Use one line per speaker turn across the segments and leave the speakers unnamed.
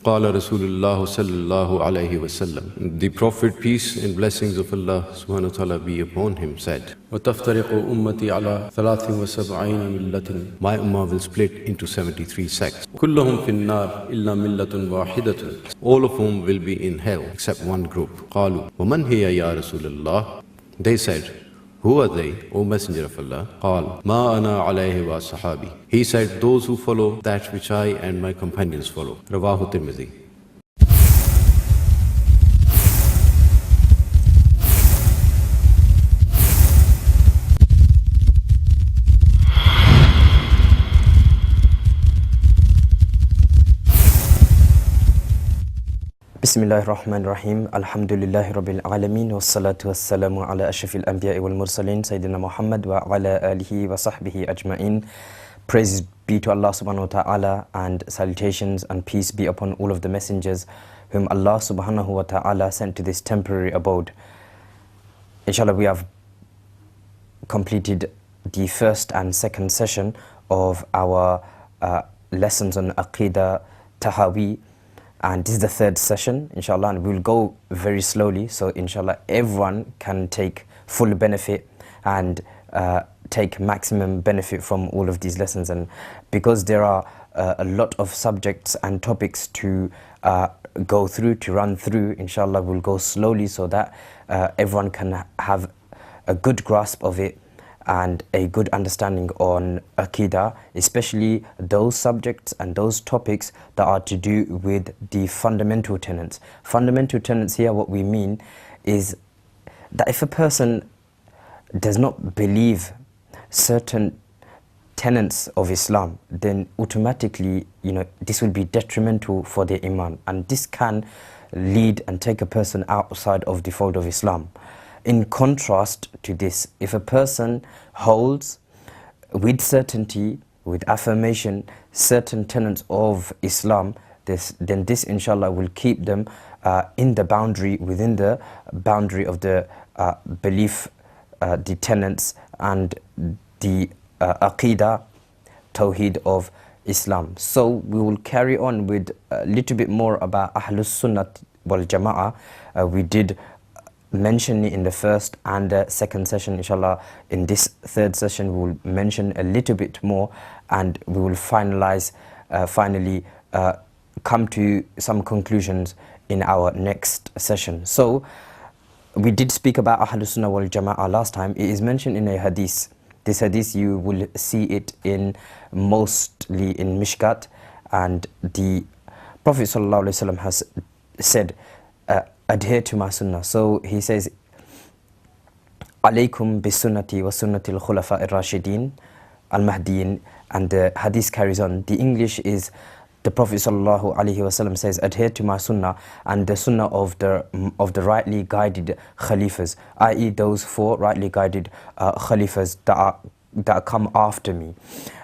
قال رسول الله صلى الله عليه وسلم. The Prophet, peace and blessings of Allah subhanahu wa ta'ala be upon him, said, وَتَفْتَرِقُ أُمَّتِي عَلَى 73 مِلَّةٍ. My ummah will split into 73 sects. كُلُّهُمْ فِي النَّارِ إِلَّا مِلَّةٌ وَاحِدَةٌ. All of whom will be in hell except one group. قالوا وَمَنْ هِيَ يَا رسول الله. They said, who are they, O Messenger of Allah? قال ما أنا عليه وصحابي. He said, those who follow that which I and my companions follow. رواه الترمذي.
Bismillahirrahmanirrahim. Alhamdulillahi Rabbil Alameen. Wassalatu wassalamu ala ashrafil anbiya'i wal mursaleen. Sayyidina Muhammad wa ala alihi wa sahbihi ajma'in. Praise be to Allah subhanahu wa ta'ala, and salutations and peace be upon all of the messengers whom Allah subhanahu wa ta'ala sent to this temporary abode. Inshallah, we have completed the first and second session of our lessons on Aqidah Tahawi. And this is the third session, inshallah, and we'll go very slowly, so inshallah everyone can take full benefit and take maximum benefit from all of these lessons. And because there are a lot of subjects and topics to go through, to run through, inshallah we'll go slowly so that everyone can have a good grasp of it and a good understanding on Aqidah, especially those subjects and those topics that are to do with the fundamental tenets. Fundamental tenets here, what we mean is that if a person does not believe certain tenets of Islam, then automatically, this will be detrimental for their iman, and this can lead and take a person outside of the fold of Islam. In contrast to this, if a person holds with certainty, with affirmation, certain tenets of Islam, then this inshallah will keep them in the boundary, within the boundary of the belief, the tenets and the Aqidah, Tawheed of Islam. So we will carry on with a little bit more about Ahlus Sunnah wal Jama'ah. We did mention it in the first and second session. Inshallah, in this third session we will mention a little bit more, and we will finalize, finally come to some conclusions in our next session. So we did speak about Ahlus Sunnah wal Jama'ah last time. It is mentioned in a hadith. This hadith, you will see it in mostly in Mishkat, and the Prophet ﷺ has said, adhere to my sunnah. So he says, alaykum bi sunnati wa sunnati al-khulafa ar-rashidin al-mahdiyin, and the hadith carries on. The English is, the Prophet ﷺ says, adhere to my sunnah and the sunnah of the rightly guided khalifas, i.e. those four rightly guided khalifas that come after me,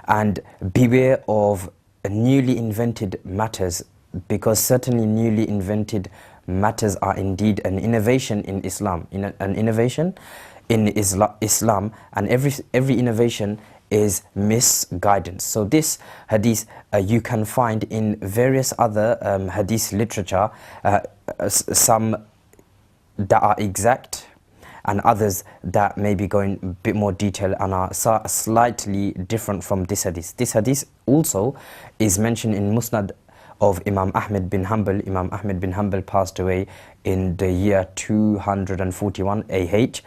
and beware of newly invented matters, because certainly newly invented matters are indeed an innovation in Islam, an innovation in Islam, and every innovation is misguidance. So this hadith you can find in various other hadith literature, some that are exact and others that may be going a bit more detail and are slightly different from this hadith. This hadith also is mentioned in Musnad of Imam Ahmed bin Hanbal. Imam Ahmed bin Hanbal passed away in the year 241 AH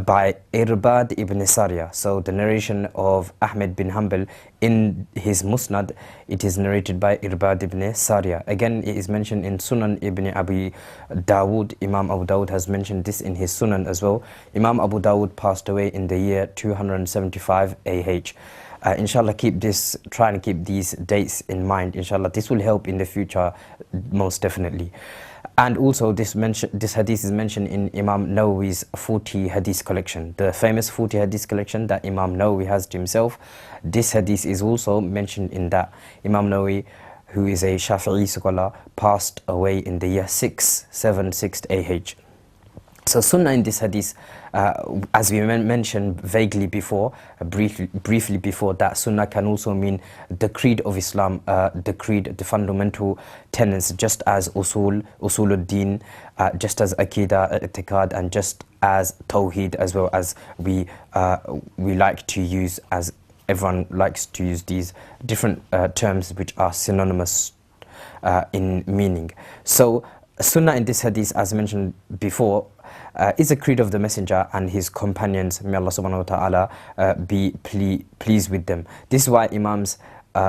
by Irbad ibn Sariya. So the narration of Ahmed bin Hanbal in his Musnad, it is narrated by Irbad ibn Sariya. Again, it is mentioned in Sunan ibn Abi Dawud. Imam Abu Dawud has mentioned this in his Sunan as well. Imam Abu Dawud passed away in the year 275 AH. Inshallah, try and keep these dates in mind. Inshallah, this will help in the future, most definitely. And also this hadith is mentioned in Imam Nawawi's 40 hadith collection, the famous 40 hadith collection that Imam Nawawi has to himself. This hadith is also mentioned in that. Imam Nawawi, who is a Shafi'i scholar, passed away in the year 676 AH. So sunnah in this hadith, as we mentioned vaguely before, briefly before, that sunnah can also mean the creed of Islam, the creed, the fundamental tenets, just as usuluddin, just as aqidah, i'tiqad, and just as tawheed, as well, as we like to use, as everyone likes to use these different terms which are synonymous in meaning. So sunnah in this hadith, as mentioned before, is a creed of the Messenger and his companions. May Allah subhanahu wa ta'ala be pleased with them. This is why imams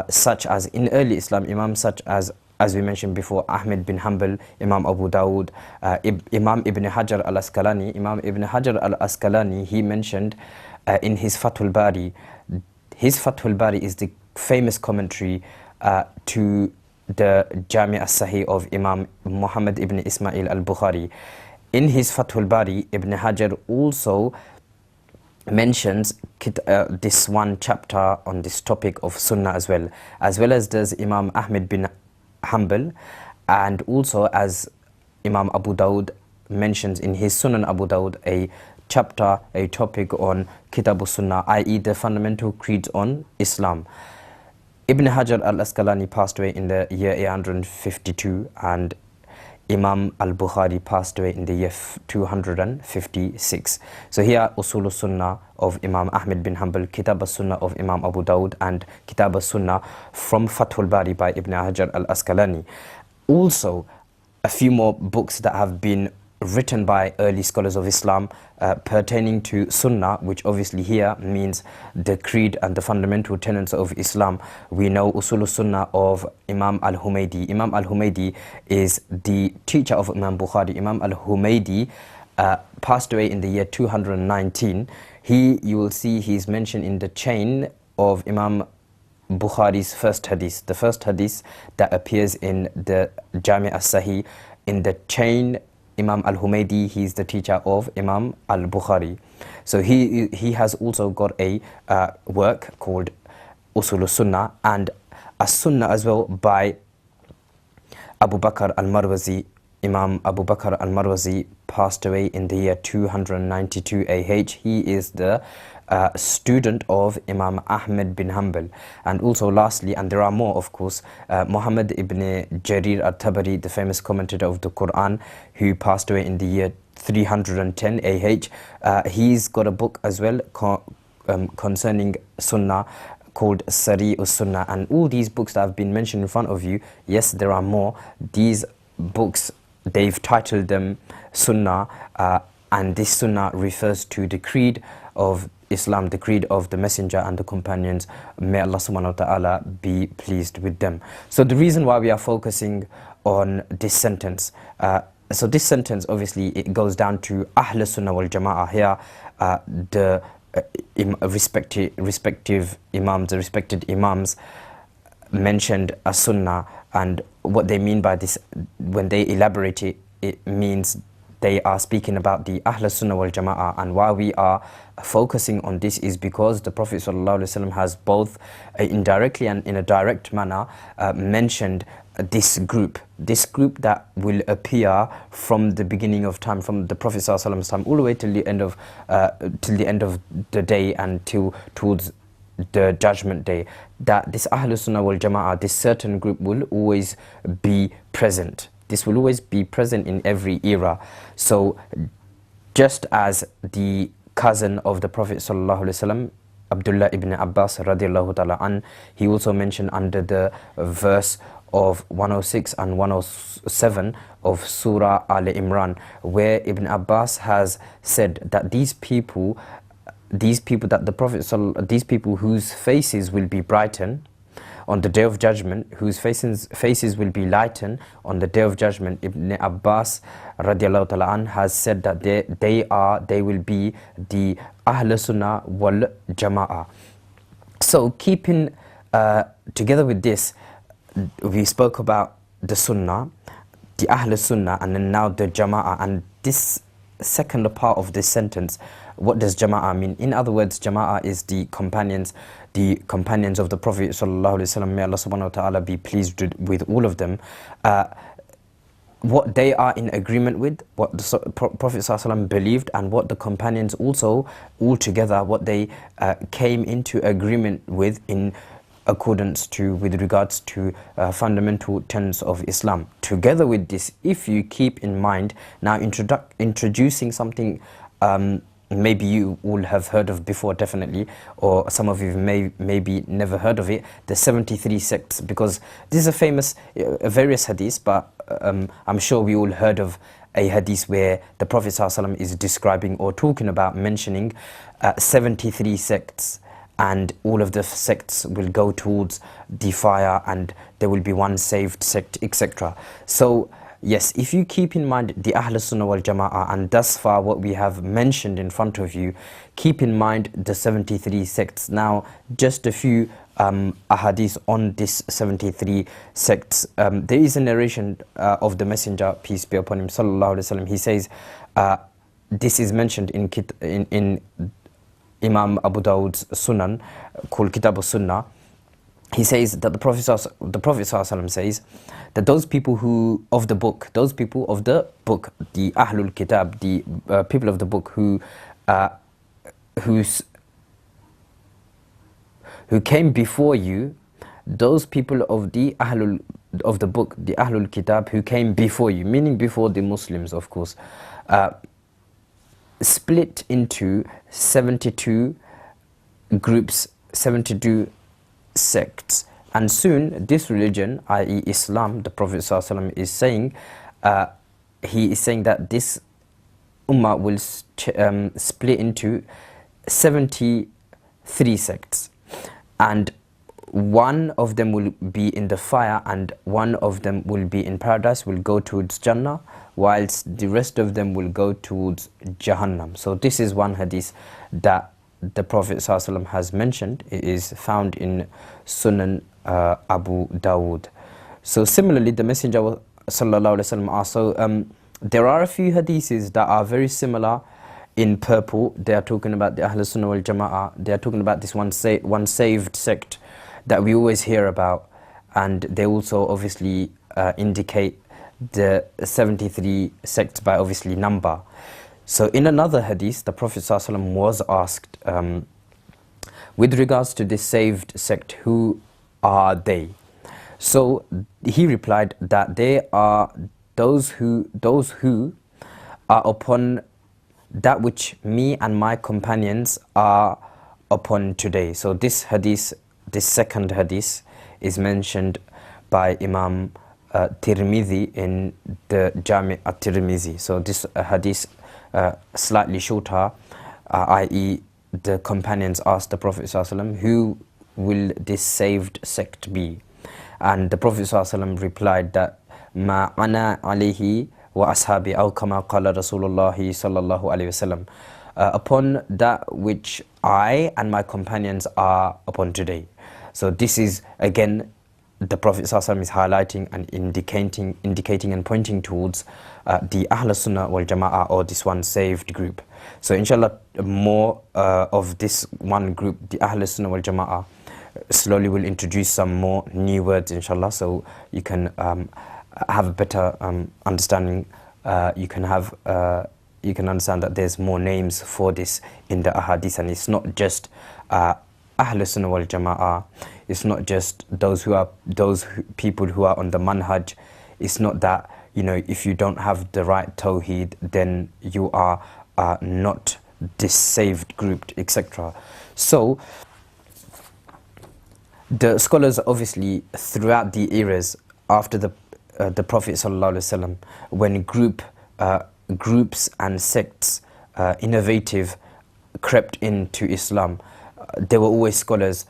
such as, in early Islam, imams such as we mentioned before, Ahmed bin Hanbal, Imam Abu Dawud, Imam Ibn Hajar al-Asqalani, he mentioned in his Fathul Bari. His Fathul Bari is the famous commentary to the Jami' as-Sahih of Imam Muhammad ibn Ismail al-Bukhari. In his Fathul Bari, Ibn Hajar also mentions this one chapter on this topic of Sunnah as well as does Imam Ahmed bin Hanbal, and also as Imam Abu Dawud mentions in his Sunan Abu Dawud a topic on Kitab Sunnah, i.e. the fundamental creeds on Islam. Ibn Hajar al-Asqalani passed away in the year 852, and Imam al-Bukhari passed away in the year 256. So here Usul Sunnah of Imam Ahmed bin Hanbal, Kitab Sunnah of Imam Abu Dawud, and Kitab Sunnah from Fathul Bari by Ibn Hajar al-Asqalani. Also, a few more books that have been written by early scholars of Islam pertaining to Sunnah, which obviously here means the creed and the fundamental tenets of Islam. We know Usul Sunnah of Imam al-Humaydi. Imam al-Humaydi is the teacher of Imam Bukhari. Imam al-Humaydi passed away in the year 219. You will see he's mentioned in the chain of Imam Bukhari's first hadith, the first hadith that appears in the Jami' as-Sahih. In the chain, Imam al-Humaydi, he is the teacher of Imam al-Bukhari. So he has also got a work called Usul Sunnah, and a Sunnah as well by Abu Bakr al-Marwazi. Imam Abu Bakr al-Marwazi passed away in the year 292 AH. He is the student of Imam Ahmed bin Hanbal. And also lastly, and there are more of course, Muhammad ibn Jarir al-Tabari, the famous commentator of the Quran, who passed away in the year 310 AH. He's got a book as well concerning Sunnah called Sari Sunnah. And all these books that have been mentioned in front of you, yes, there are more. These books, they've titled them Sunnah, and this Sunnah refers to the creed of Islam, the creed of the Messenger and the companions. May Allah subhanahu wa ta'ala be pleased with them. So the reason why we are focusing on this sentence, so this sentence obviously it goes down to Ahl Sunnah wal Jama'ah. Here the respective imams, the respected imams mentioned a Sunnah, and what they mean by this, when they elaborate it, it means they are speaking about the Ahl Sunnah wal Jama'ah. And why we are focusing on this is because the Prophet ﷺ has both indirectly and in a direct manner mentioned this group that will appear from the beginning of time, from the Prophet ﷺ's time all the way till the end of the day and towards the judgment day, that this Ahl Sunnah wal Jama'ah, this certain group, will always be present. This will always be present in every era. So just as the cousin of the Prophet ﷺ, Abdullah ibn Abbas radiallahu ta'ala an, he also mentioned under the verse of 106 and 107 of Surah Al Imran, where Ibn Abbas has said that these people that the Prophet, these people whose faces will be brightened on the day of judgment, whose faces will be lightened on the day of judgment, Ibn Abbas radiallahu ta'ala an has said that they will be the Ahl Sunnah wal Jama'ah. So keeping together with this, we spoke about the Sunnah, the Ahl Sunnah, and then now the Jama'ah. And this second part of this sentence, what does Jama'ah mean? In other words, Jama'ah is the companions of the Prophet ﷺ. May Allah subhanahu wa ta'ala be pleased with all of them. what they are in agreement with, what the Prophet ﷺ believed, and what the companions also, altogether, what they came into agreement with in accordance to, with regards to fundamental tenets of Islam. Together with this, if you keep in mind, now introducing something maybe you all have heard of before, definitely, or some of you maybe never heard of it, the 73 sects, because this is a famous, various hadiths, but I'm sure we all heard of a hadith where the Prophet ﷺ is describing or talking about, mentioning 73 sects, and all of the sects will go towards the fire, and there will be one saved sect, etc. So yes, if you keep in mind the Ahl Sunnah wal Jama'ah, and thus far what we have mentioned in front of you, keep in mind the 73 sects. Now, just a few ahadith on this 73 sects. There is a narration of the Messenger, peace be upon him, sallallahu alaihi wasallam. He says, this is mentioned in Imam Abu Dawud's Sunan, called Kitab al-Sunnah. He says that the Prophet ﷺ says that those people who of the book, the Ahlul Kitab, the people of the book who came before you, those people of the book, the Ahlul Kitab, who came before you, meaning before the Muslims, of course, split into 72 groups, 72 sects, and soon this religion, i.e. Islam, the Prophet ﷺ is saying, he is saying that this ummah will split into 73 sects, and one of them will be in the fire, and one of them will be in paradise, will go towards Jannah, whilst the rest of them will go towards Jahannam. So this is one hadith that the Prophet ﷺ has mentioned. It is found in Sunan Abu Dawud. So similarly, the Messenger sallallahu alaihi wasallam also, there are a few hadiths that are very similar in purple. They are talking about the Ahl Sunnah wal Jama'ah. They are talking about this one saved sect that we always hear about, and they also obviously indicate the 73 sects by obviously number. So in another hadith, the Prophet ﷺ was asked, with regards to this saved sect, who are they? So he replied that they are those who are upon that which me and my companions are upon today. So this hadith, this second hadith, is mentioned by Imam Tirmidhi in the Jami' at-Tirmidhi. So this hadith, slightly shorter, i.e. the companions asked the Prophet ﷺ, who will this saved sect be? And the Prophet ﷺ replied that ma ana alayhi wa ashabi, aw kama qala Rasulullah sallallahu alayhi wasallam, upon that which I and my companions are upon today. So this is again the Prophet ﷺ is highlighting and indicating and pointing towards the Ahl Sunnah wal Jama'ah, or this one saved group. So inshallah, more of this one group, the Ahl Sunnah wal Jama'ah, slowly will introduce some more new words, inshallah, so you can have a better understanding. You can understand that there's more names for this in the ahadith, and it's not just Ahl Sunnah wal Jama'ah. It's not just people who are on the manhaj. It's not that, you know, if you don't have the right tawheed, then you are not this saved group, etc. So the scholars obviously throughout the eras after the Prophet ﷺ, when groups and sects, innovative, crept into Islam, there were always scholars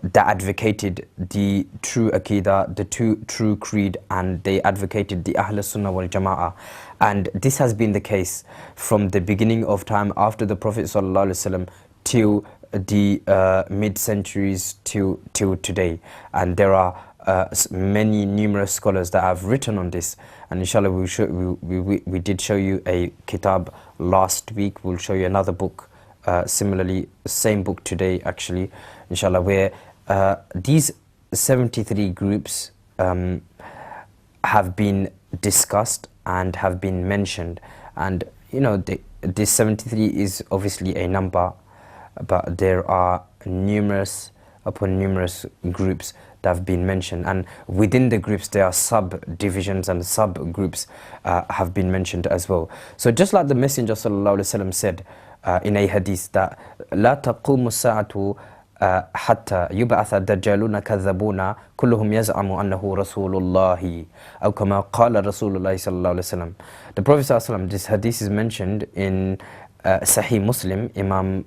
that advocated the true Aqidah, the true creed, and they advocated the Ahl Sunnah wal Jama'ah. And this has been the case from the beginning of time after the Prophet ﷺ till the mid-centuries till today. And there are many numerous scholars that have written on this, and inshallah we did show you a kitab last week. We'll show you another book, similarly same book today actually, inshallah, where these 73 groups have been discussed and have been mentioned. And you know, this 73 is obviously a number, but there are numerous upon numerous groups that have been mentioned, and within the groups there are subdivisions and subgroups have been mentioned as well. So just like the Messenger sallallahu alaihi wasallam said in a hadith that لا تقوم الساعة حتى يبعث الدجالون كذبون كلهم يزعم أنه رسول الله أو كما قال رسول الله صلى الله عليه وسلم. The Prophet sallallahu alaihi wasallam, this hadith is mentioned in Sahih Muslim. Imam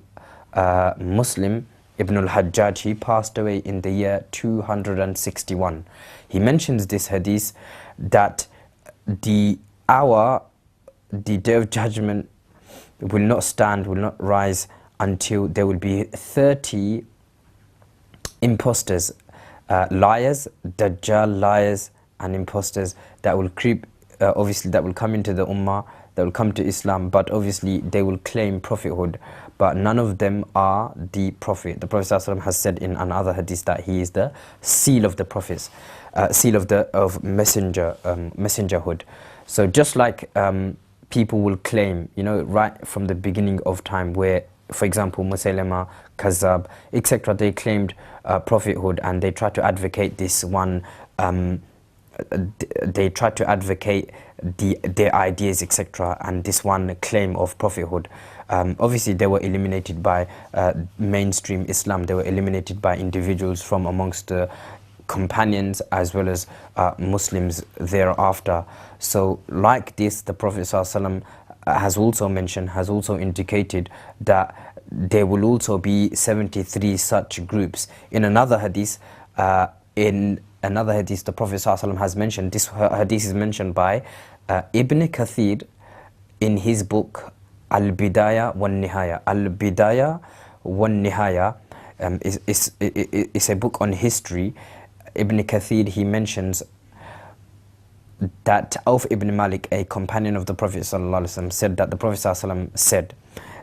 Muslim Ibn al-Hajjaj, he passed away in the year 261. He mentions this hadith that the hour, the day of judgment will not stand, will not rise until there will be 30 imposters, liars, Dajjal liars and imposters that will creep, obviously that will come into the Ummah, that will come to Islam, but obviously they will claim prophethood, but none of them are the Prophet. The Prophet ﷺ has said in another hadith that he is the seal of the prophets, seal of messengerhood. So just like people will claim, you know, right from the beginning of time, where, for example, Musaylama, Kazab, etc., they claimed prophethood, and they tried to advocate this one, they tried to advocate their ideas, etc., and this one claim of prophethood. Obviously they were eliminated by mainstream Islam. They were eliminated by individuals from amongst the companions as well as Muslims thereafter. So like this, the Prophet ﷺ has also mentioned, has also indicated that there will also be 73 such groups. In another hadith, the Prophet ﷺ has mentioned, this hadith is mentioned by Ibn Kathir in his book Al-Bidayah wan-Nihaya. Al-Bidayah wan-Nihaya is a book on history. Ibn Kathir, he mentions that Auf ibn Malik, a companion of the Prophet ﷺ, said that the Prophet ﷺ said,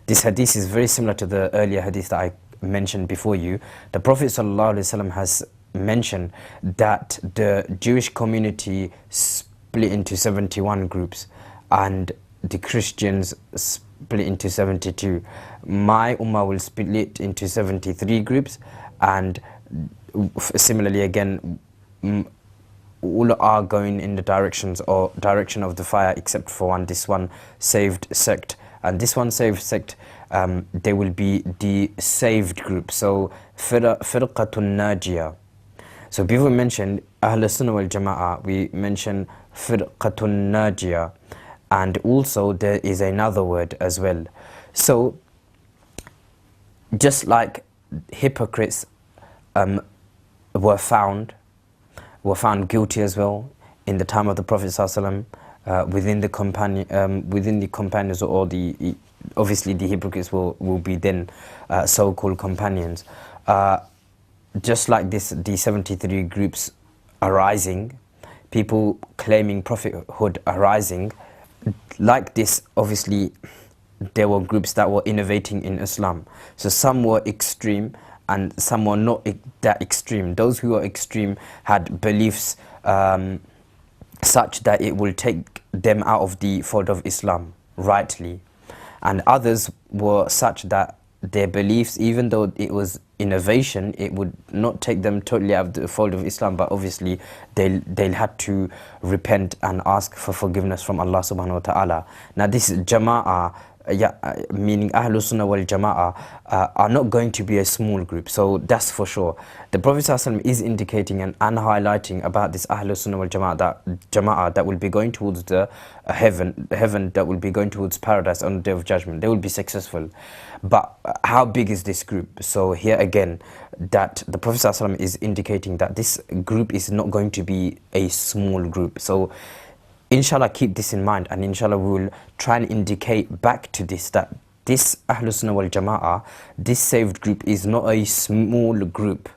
this hadith is very similar to the earlier hadith that I mentioned before you. The Prophet ﷺ has mentioned that the Jewish community split into 71 groups and the Christians split into 72. My ummah will split into 73 groups, and similarly again, all are going in the direction of the fire except for one, this one saved sect. And this one saved sect, they will be the saved group. So firqatun najiyah. So before we mentioned Ahl Sunnah wal Jama'ah, we mentioned firqatun najiyah, and also there is another word as well. So just like hypocrites were found guilty as well in the time of the Prophet ﷺ, within the companions, or the obviously the hypocrites will be then so-called companions. Just like this, the 73 groups arising, people claiming prophethood arising, like this, obviously there were groups that were innovating in Islam. So some were extreme and some were not that extreme. Those who were extreme had beliefs such that it will take them out of the fold of Islam rightly, and others were such that their beliefs, even though it was innovation, it would not take them totally out of the fold of Islam, but obviously they'll have to repent and ask for forgiveness from Allah subhanahu wa ta'ala. Now this jama'ah, meaning Ahlus Sunnah wal Jama'ah, are not going to be a small group, so that's for sure. The Prophet ﷺ is indicating and highlighting about this Ahlus Sunnah wal Jama'ah that will be going towards the heaven, that will be going towards paradise on the Day of Judgment. They will be successful. But how big is this group? So here again, that the Prophet ﷺ is indicating that this group is not going to be a small group. So inshallah, keep this in mind, and inshallah we will try and indicate back to this, that this Ahlus Sunnah wal Jama'ah, this saved group, is not a small group,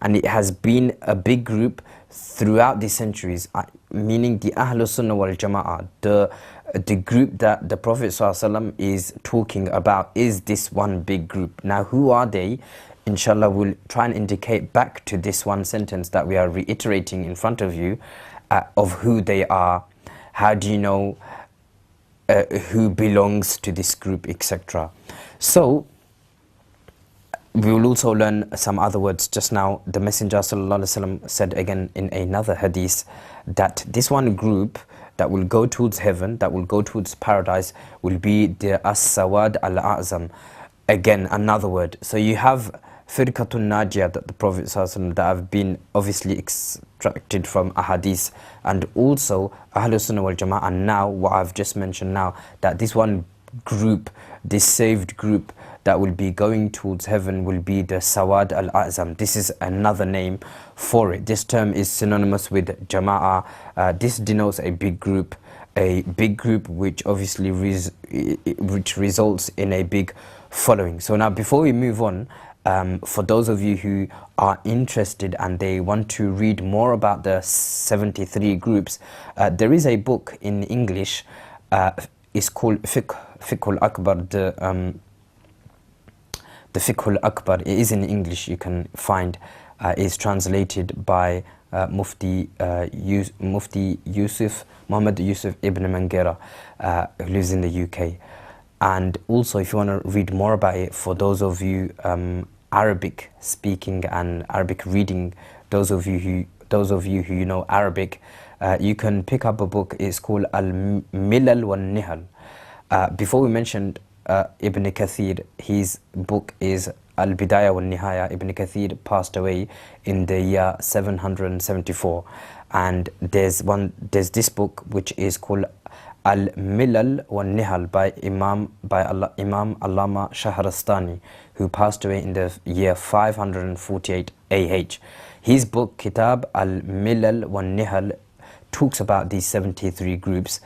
and it has been a big group throughout the centuries, meaning the Ahlus Sunnah wal Jama'ah, the group that the Prophet ﷺ is talking about, is this one big group. Now who are they? Inshallah we'll try and indicate back to this one sentence that we are reiterating in front of you, of who they are. How do you know who belongs to this group, etc.? So we will also learn some other words. Just now, the Messenger sallallahu alaihi wasallam said again in another hadith that this one group that will go towards heaven, that will go towards paradise, will be the as-sawad al-a'zam. Again, another word. So you have Firqatun Najiyah, that the Prophet sallallahu alaihi wasallam, that have been obviously extracted from ahadith, and also Ahlus Sunnah wal Jama'ah. And now what I've just mentioned now, that this one group, this saved group that will be going towards heaven, will be the Sawad al-A'zam. This is another name for it. This term is synonymous with Jama'ah. This denotes a big group which obviously which results in a big following. So now, before we move on, for those of you who are interested and they want to read more about the 73 groups, there is a book in English. It's called Fiqh al-Akbar. The Fiqh al-Akbar, it is in English, you can find, is translated by Mufti Muhammad Yusuf ibn Mangera, who lives in the UK. And also, if you want to read more about it, for those of you Arabic speaking and Arabic reading, those of you who know Arabic, you can pick up a book. It's called Al-Milal wal-Nihal. Before we mentioned Ibn Kathir, his book is Al-Bidayah wal-Nihaya. Ibn Kathir passed away in the year 774, and there's this book which is called Al-Milal wal-Nihal by Imam Allama Shahrastani, who passed away in the year 548 AH. His book Kitab Al-Milal wal-Nihal talks about these 73 groups.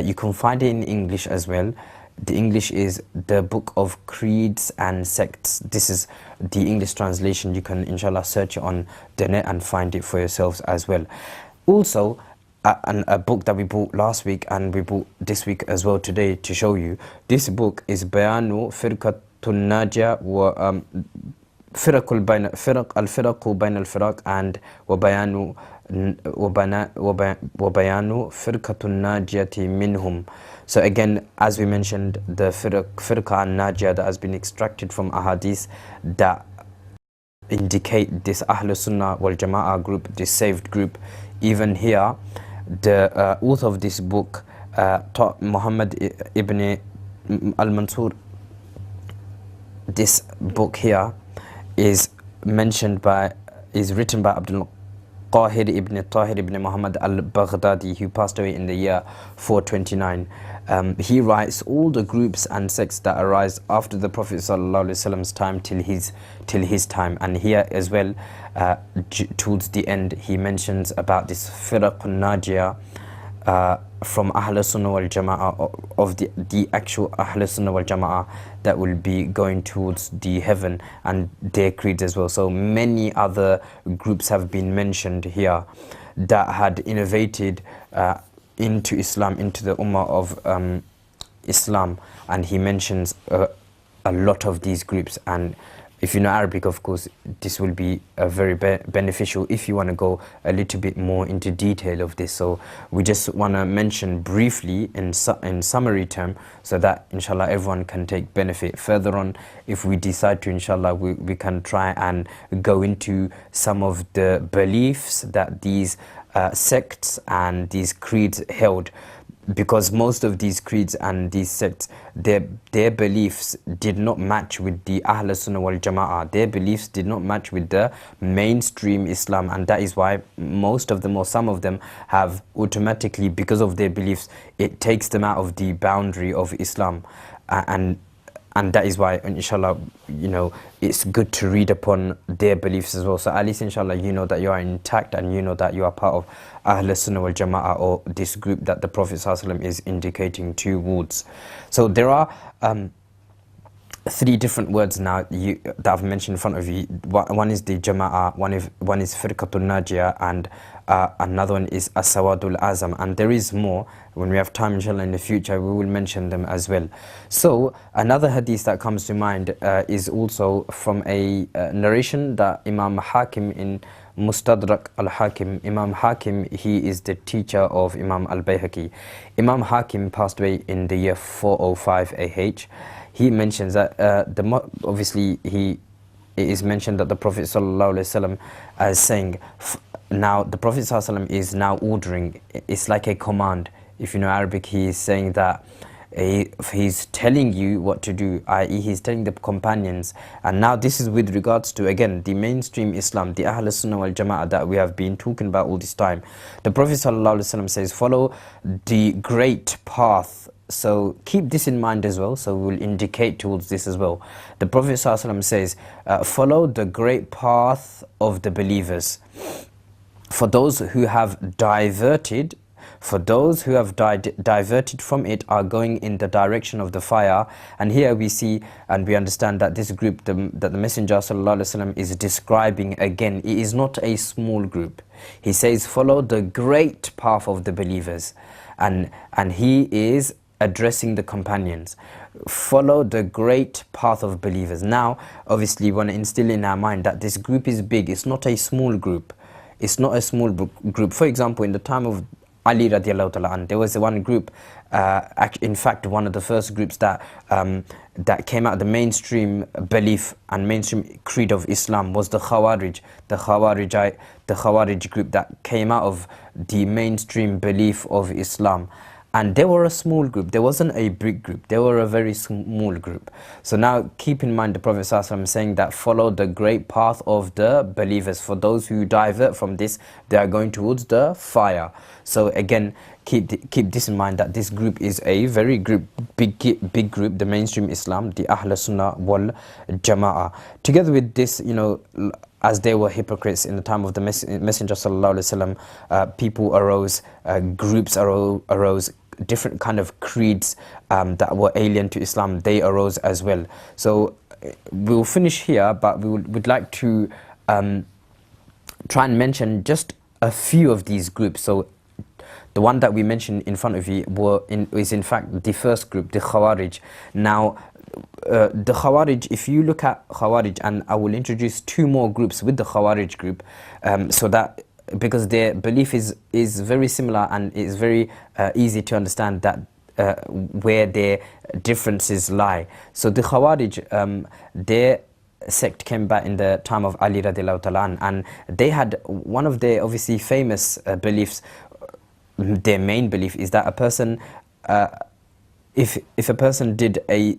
You can find it in English as well. The English is the Book of Creeds and Sects. This is the English translation. You can inshallah search it on the net and find it for yourselves as well. Also, a book that we bought last week and we bought this week as well today to show you. This book is Bayanu Firqatun Najiyah wa Firqul Bayna al-Firqu Bayna al-Firaq and wa Bayanu Firqatun Najiyati minhum. So again, as we mentioned, the Firqa al-Najiyah that has been extracted from ahadith that indicate this Ahlus Sunnah wal Jama'ah group, this saved group. Even here, the author of this book, Muhammad ibn al-Mansur, this book here is written by Abdul Qahir ibn Tahir ibn Muhammad al-Baghdadi, who passed away in the year 429. He writes all the groups and sects that arise after the Prophet ﷺ's time till his time. And here as well, towards the end, he mentions about this Firaq al-Najiyah from Ahlus Sunnah wal Jama'ah, of the actual Ahlus Sunnah wal Jama'ah that will be going towards the heaven, and their creeds as well. So many other groups have been mentioned here that had innovated into Islam, into the Ummah of Islam, and he mentions a lot of these groups. And if you know Arabic, of course, this will be very beneficial if you want to go a little bit more into detail of this. So we just want to mention briefly in summary term, so that inshallah everyone can take benefit. Further on, if we decide to, inshallah, we can try and go into some of the beliefs that these sects and these creeds held, because most of these creeds and these sects, their beliefs did not match with the Ahl Sunnah wal Jama'ah. Their beliefs did not match with the mainstream Islam, and that is why most of them, or some of them, have automatically, because of their beliefs, it takes them out of the boundary of Islam. And that is why, inshallah, it's good to read upon their beliefs as well. So at least, inshallah, you know that you are intact, and you know that you are part of Ahl Sunnah wal Jama'ah, or this group that the Prophet ﷺ is indicating towards. So there are three different words now that I've mentioned in front of you. One is the Jama'ah, one is Firqatul Najiyah, and another one is As-Sawadul Azam. And there is more. When we have time, inshallah, in the future, we will mention them as well. So another hadith that comes to mind is also from a narration that Imam Hakim in Mustadrak al-Hakim. Imam Hakim, he is the teacher of Imam al-Bayhaqi. Imam Hakim passed away in the year 405 AH. He mentions that obviously it is mentioned that the Prophet ﷺ as saying, now the Prophet ﷺ is now ordering, it's like a command. If you know Arabic, he is saying that he's telling you what to do, i.e. he's telling the companions. And now this is with regards to, again, the mainstream Islam, the Ahl Sunnah wal Jama'ah that we have been talking about all this time. The Prophet ﷺ says, follow the great path. So keep this in mind as well, so we'll indicate towards this as well. The Prophet ﷺ says, follow the great path of the believers. For those who have diverted from it are going in the direction of the fire. And here we see and we understand that this group that the Messenger ﷺ is describing, again, it is not a small group. He says, follow the great path of the believers. And he is addressing the companions. Follow the great path of believers. Now, obviously, we want to instill in our mind that this group is big. It's not a small group. It's not a small group. For example, in the time of Ali radiallahu ta'ala an, there was one group, in fact one of the first groups that came out of the mainstream belief and mainstream creed of Islam was the Khawarij. The Khawarij group that came out of the mainstream belief of Islam. And they were a small group. There wasn't a big group. They were a very small group. So now keep in mind the Prophet ﷺ saying that follow the great path of the believers. For those who divert from this, they are going towards the fire. So again, keep this in mind that this group is a very big group, the mainstream Islam, the Ahl Sunnah wal Jama'ah. Together with this, you know, as they were hypocrites in the time of the Messenger ﷺ, people arose, groups arose, different kind of creeds that were alien to Islam, they arose as well. So we'll finish here, but we'd like to try and mention just a few of these groups. So the one that we mentioned in front of you is in fact the first group, the Khawarij. Now, the Khawarij, if you look at Khawarij, and I will introduce two more groups with the Khawarij group, so that because their belief is very similar and it's very easy to understand that where their differences lie. So the Khawarij, their sect came back in the time of Ali radiallahu ta'ala, and they had one of their obviously famous beliefs. Their main belief is that a person, if a person did a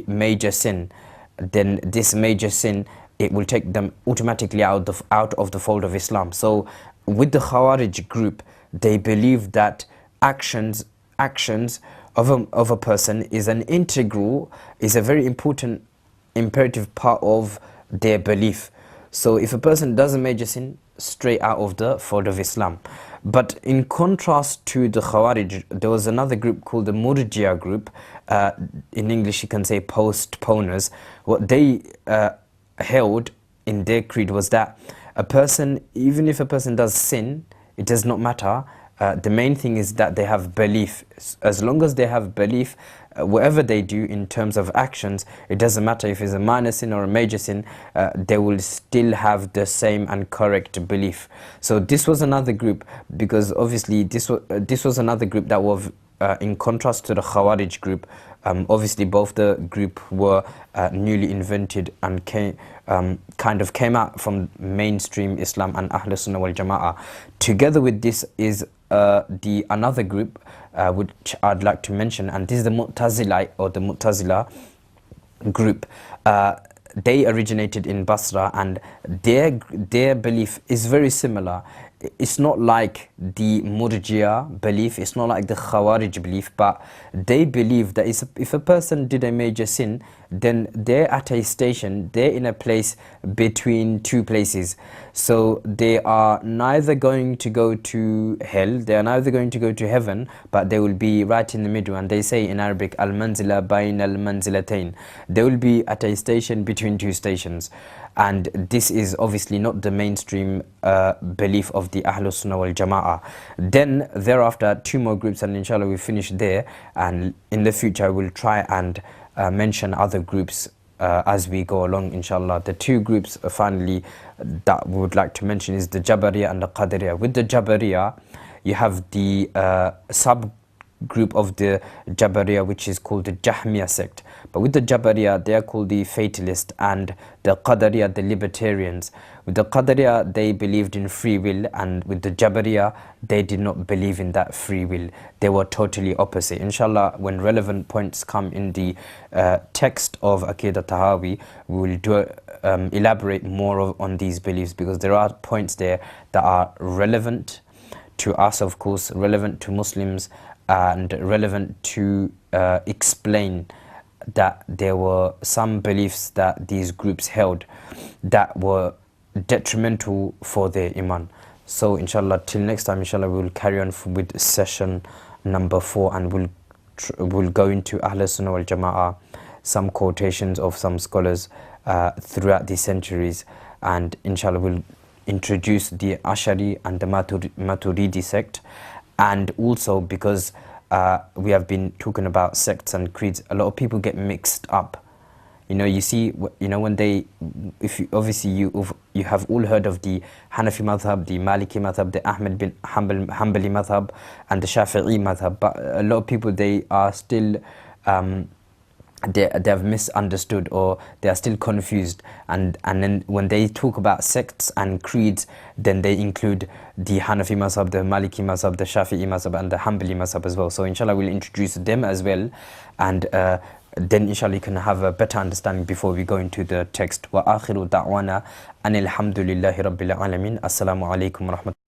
major sin, then this major sin, it will take them automatically out of the fold of Islam. So with the Khawarij group, they believe that actions of a person is a very important imperative part of their belief. So if a person does a major sin, straight out of the fold of Islam. But in contrast to the Khawarij, there was another group called the Murji'a group. In English you can say postponers. What they held in their creed was that a person, even if a person does sin, it does not matter. The main thing is that they have belief. As long as they have belief, whatever they do in terms of actions, it doesn't matter if it's a minor sin or a major sin, they will still have the same and correct belief. So this was another group, because obviously this was another group that was in contrast to the Khawarij group. Obviously both the group were newly invented and kind of came out from mainstream Islam and Ahl Sunnah wal Jama'ah. Together with this is the another group which I'd like to mention, and this is the Mu'tazilite or the Mu'tazila group. They originated in Basra, and their belief is very similar. It's not like the Murji'a belief, it's not like the Khawarij belief, but they believe that if a person did a major sin, then they're at a station, they're in a place between two places. So they are neither going to go to hell, they are neither going to go to heaven, but they will be right in the middle. And they say in Arabic, al-manzila bayn al-manzilatayn. They will be at a station between two stations. And this is obviously not the mainstream belief of the Ahlus Sunnah wal Jama'ah. Then thereafter, two more groups, and inshallah we'll finish there. And in the future, I will try and mention other groups as we go along, inshallah. The two groups finally that we would like to mention is the Jabariya and the Qadariya. With the Jabariya, you have the subgroup of the Jabariya, which is called the Jahmiya sect. But with the Jabariya, they are called the Fatalist, and the Qadariya, the Libertarians. With the Qadariya, they believed in free will, and with the Jabariya, they did not believe in that free will. They were totally opposite. Inshallah, when relevant points come in the text of Aqidah Tahawi, we will elaborate more on these beliefs, because there are points there that are relevant to us, of course, relevant to Muslims, and relevant to explain that there were some beliefs that these groups held that were detrimental for their iman. So inshallah, till next time, inshallah, we will carry on with session number 4, and we'll go into Ahl Sunnah wal Jama'ah, some quotations of some scholars throughout the centuries, and inshallah we'll introduce the Ash'ari and the Maturidi sect. And also, because we have been talking about sects and creeds, a lot of people get mixed up. You see, when they, obviously you have all heard of the Hanafi madhab, the Maliki madhab, the Ahmed bin Hanbali madhab, and the Shafi'i madhab. But a lot of people, they are still they have misunderstood, or they are still confused, and then when they talk about sects and creeds, then they include the Hanafi mazhab, the Maliki mazhab, the Shafi'i mazhab, and the Hanbali mazhab as well. So inshallah, we'll introduce them as well, and then inshallah you can have a better understanding before we go into the text. Wa akhiru da'wana anil hamdulillahi rabbil alamin. Assalamu alaikum wa rahmatullahi.